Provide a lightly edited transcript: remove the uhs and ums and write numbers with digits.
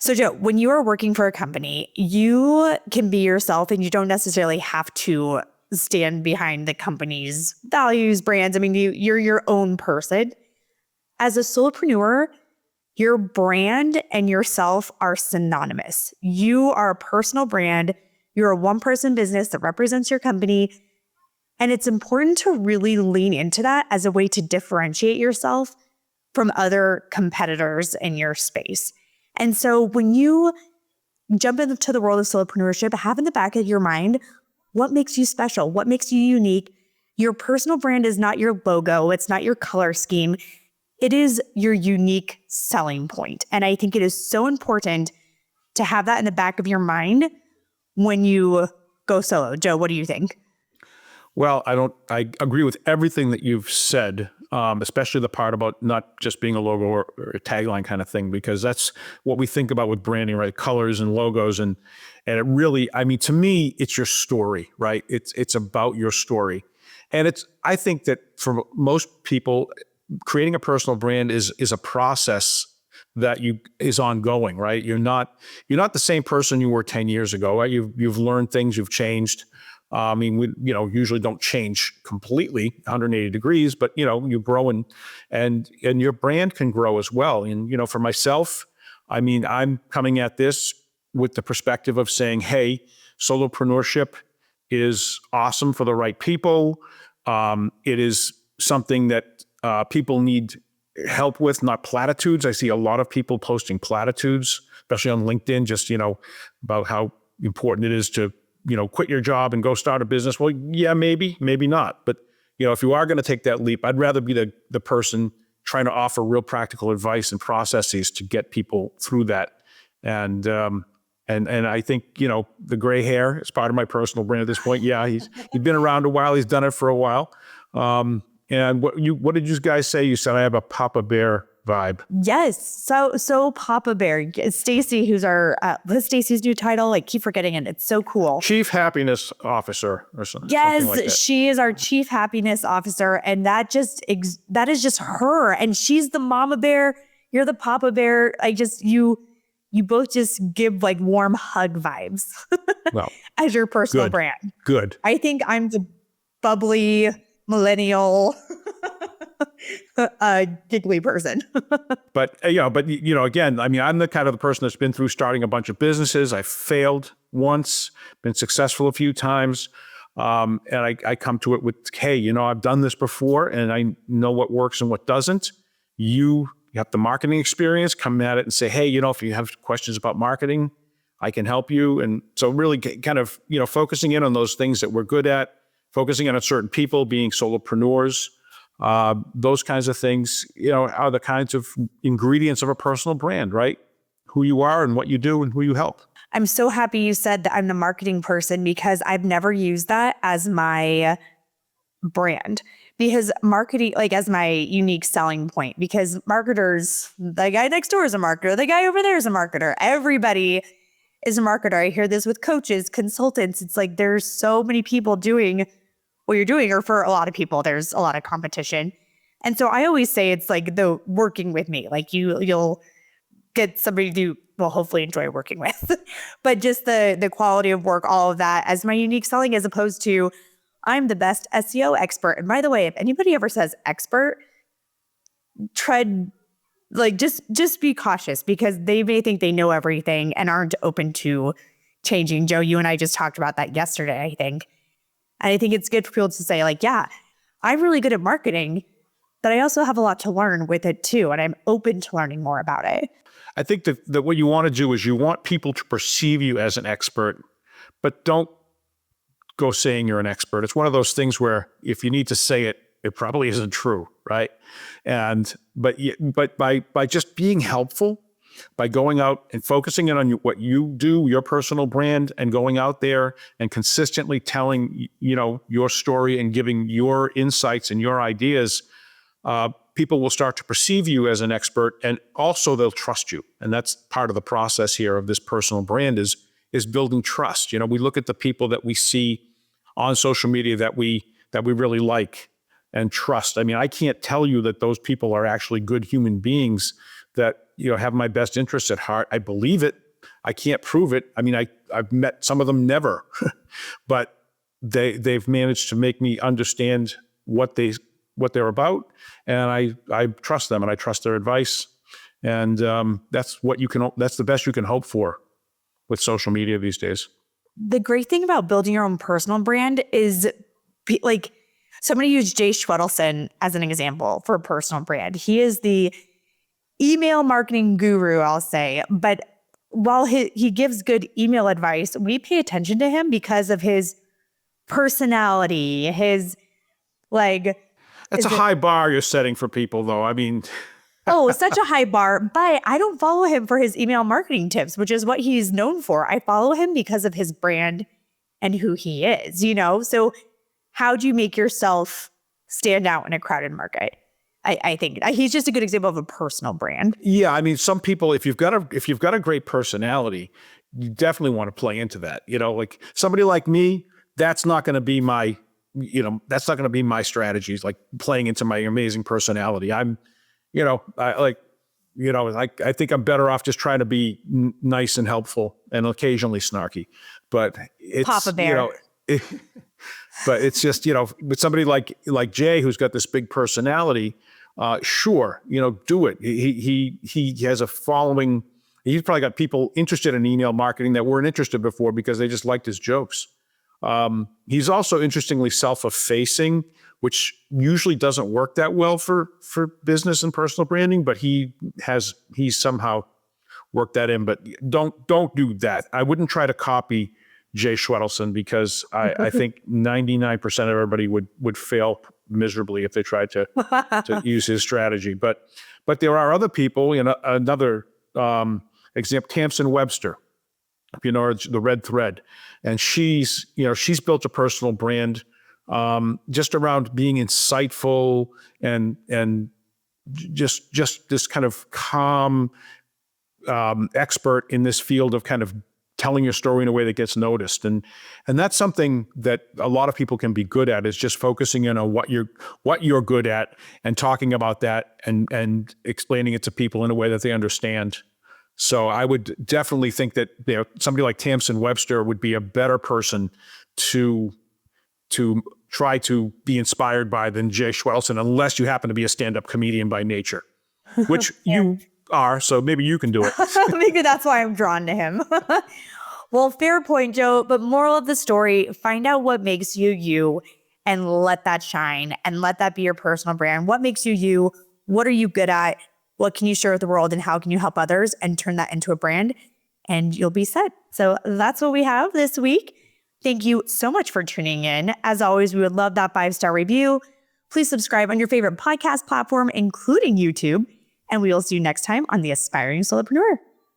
So Joe, when you are working for a company, you can be yourself and you don't necessarily have to stand behind the company's values, brands. I mean, you're your own person. As a solopreneur, your brand and yourself are synonymous. You are a personal brand. You're a one-person business that represents your company. And it's important to really lean into that as a way to differentiate yourself from other competitors in your space. And so when you jump into the world of solopreneurship, have in the back of your mind, what makes you special? What makes you unique? Your personal brand is not your logo. It's not your color scheme. It is your unique selling point. And I think it is so important to have that in the back of your mind when you go solo. Joe, what do you think? Well, I agree with everything that you've said, especially the part about not just being a logo or a tagline kind of thing, because that's what we think about with branding, right? Colors and logos. And it really, I mean, to me, it's your story, right? It's about your story. And I think that for most people, creating a personal brand is a process that is ongoing, right? You're not the same person you were 10 years ago, right? You've learned things, you've changed. I mean, we usually don't change completely 180 degrees, but you grow and your brand can grow as well. And for myself, I mean, I'm coming at this with the perspective of saying, hey, solopreneurship is awesome for the right people. It is something that people need help with, not platitudes. I see a lot of people posting platitudes, especially on LinkedIn, just about how important it is to quit your job and go start a business. Well, yeah, maybe not. But, if you are going to take that leap, I'd rather be the person trying to offer real practical advice and processes to get people through that. And I think, the gray hair is part of my personal brand at this point. Yeah, he's been around a while. He's done it for a while. And what did you guys say? You said I have a Papa Bear vibe. Yes. So Papa Bear, Stacy, who's what's Stacy's new title? I keep forgetting it. It's so cool. Chief Happiness Officer or something. Yes, like that. She is our Chief Happiness Officer. And that is just her. And she's the Mama Bear. You're the Papa Bear. You both just give like warm hug vibes well, as your personal brand. Good. I think I'm the bubbly millennial giggly person. But again, I mean, I'm the kind of the person that's been through starting a bunch of businesses. I failed once, been successful a few times. And I come to it with, hey, I've done this before and I know what works and what doesn't. You have the marketing experience, come at it and say, hey, if you have questions about marketing, I can help you. And so really kind of, focusing in on those things that we're good at, focusing on certain people, being solopreneurs, those kinds of things, are the kinds of ingredients of a personal brand, right? Who you are and what you do and who you help. I'm so happy you said that I'm the marketing person because I've never used that as my brand. Because marketing, like as my unique selling point, because marketers, the guy next door is a marketer, the guy over there is a marketer. Everybody is a marketer. I hear this with coaches, consultants. It's like there's so many people doing what you're doing, or for a lot of people, there's a lot of competition. And so I always say it's like the working with me, like you'll get somebody to hopefully enjoy working with, but just the quality of work, all of that as my unique selling, as opposed to I'm the best SEO expert. And by the way, if anybody ever says expert, just be cautious because they may think they know everything and aren't open to changing. Joe, you and I just talked about that yesterday, I think. And I think it's good for people to say like, yeah, I'm really good at marketing, but I also have a lot to learn with it too. And I'm open to learning more about it. I think that what you want to do is you want people to perceive you as an expert, but don't go saying you're an expert. It's one of those things where if you need to say it, it probably isn't true, right? But by just being helpful, by going out and focusing in on what you do, your personal brand, and going out there and consistently telling, your story and giving your insights and your ideas, people will start to perceive you as an expert, and also they'll trust you. And that's part of the process here of this personal brand is building trust. We look at the people that we see on social media that we really like and trust. I mean, I can't tell you that those people are actually good human beings that, have my best interests at heart. I believe it. I can't prove it. I mean, I've met some of them never, but they've managed to make me understand what they're about, and I trust them, and I trust their advice, and that's the best you can hope for with social media these days. The great thing about building your own personal brand is, like, so I'm going to use Jay Schwedelson as an example for a personal brand. He is the email marketing guru, I'll say, but while he gives good email advice, we pay attention to him because of his personality, his That's a high bar you're setting for people, though. I mean, oh, such a high bar. But I don't follow him for his email marketing tips, which is what he's known for. I follow him because of his brand and who he is, So how do you make yourself stand out in a crowded market? I think he's just a good example of a personal brand. Yeah, I mean, some people, if you've got a great personality, you definitely want to play into that. Like somebody like me, that's not going to be my strategies, like playing into my amazing personality. I think I'm better off just trying to be nice and helpful and occasionally snarky. But it's Papa Bear. But it's just, with somebody like Jay, who's got this big personality, sure, do it. He has a following. He's probably got people interested in email marketing that weren't interested before because they just liked his jokes. He's also interestingly self-effacing, which usually doesn't work that well for business and personal branding, but he's somehow worked that in. But don't do that. I wouldn't try to copy Jay Schwedelson because I think 99% of everybody would fail miserably if they tried to use his strategy. But there are other people. Another example, Tamsin Webster. The Red Thread, and she's built a personal brand just around being insightful and just this kind of calm expert in this field of kind of telling your story in a way that gets noticed. And that's something that a lot of people can be good at, is just focusing in on what you're good at and talking about that and explaining it to people in a way that they understand. So I would definitely think that somebody like Tamsin Webster would be a better person to try to be inspired by than Jay Schwedelson, unless you happen to be a stand-up comedian by nature, which you are. So maybe you can do it. Maybe that's why I'm drawn to him. Well, fair point, Joe. But moral of the story, find out what makes you you and let that shine and let that be your personal brand. What makes you you? What are you good at? What can you share with the world, and how can you help others, and turn that into a brand, and you'll be set. So that's what we have this week. Thank you so much for tuning in. As always, we would love that 5-star review. Please subscribe on your favorite podcast platform, including YouTube, and we will see you next time on The Aspiring Solopreneur.